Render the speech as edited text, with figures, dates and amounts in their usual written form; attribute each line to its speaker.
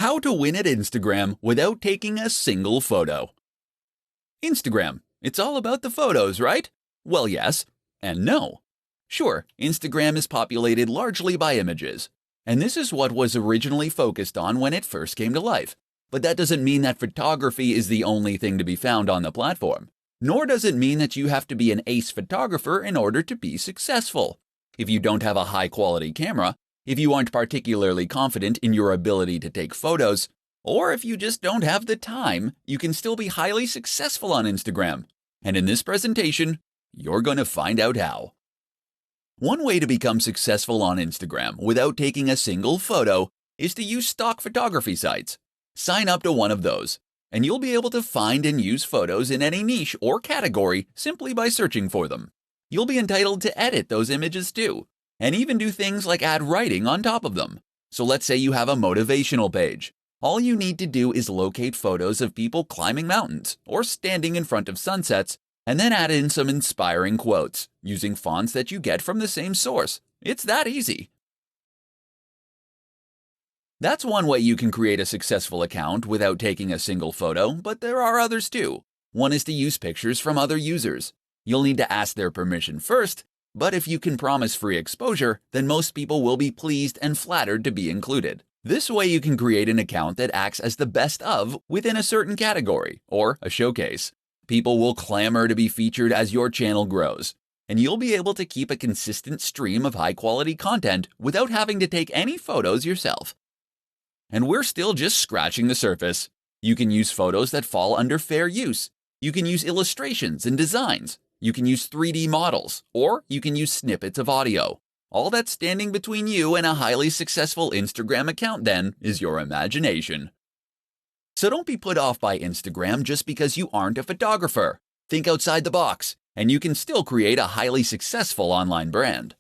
Speaker 1: How to win at Instagram without taking a single photo. Instagram, it's all about the photos, right? Well, yes and no. Sure, Instagram is populated largely by images, and this is what was originally focused on when it first came to life. But that doesn't mean that photography is the only thing to be found on the platform. Nor does it mean that you have to be an ace photographer in order to be successful. If you don't have a high-quality camera, if you aren't particularly confident in your ability to take photos, or if you just don't have the time, you can still be highly successful on Instagram. And in this presentation, you're going to find out how. One way to become successful on Instagram without taking a single photo is to use stock photography sites. Sign up to one of those, and you'll be able to find and use photos in any niche or category simply by searching for them. You'll be entitled to edit those images too, and even do things like add writing on top of them. So let's say you have a motivational page. All you need to do is locate photos of people climbing mountains or standing in front of sunsets, and then add in some inspiring quotes using fonts that you get from the same source. It's that easy. That's one way you can create a successful account without taking a single photo, but there are others too. One is to use pictures from other users. You'll need to ask their permission first, but if you can promise free exposure, then most people will be pleased and flattered to be included. This way you can create an account that acts as the best of within a certain category, or a showcase. People will clamor to be featured as your channel grows, and you'll be able to keep a consistent stream of high-quality content without having to take any photos yourself. And we're still just scratching the surface. You can use photos that fall under fair use. You can use illustrations and designs. You can use 3D models, or you can use snippets of audio. All that's standing between you and a highly successful Instagram account then is your imagination. So don't be put off by Instagram just because you aren't a photographer. Think outside the box, and you can still create a highly successful online brand.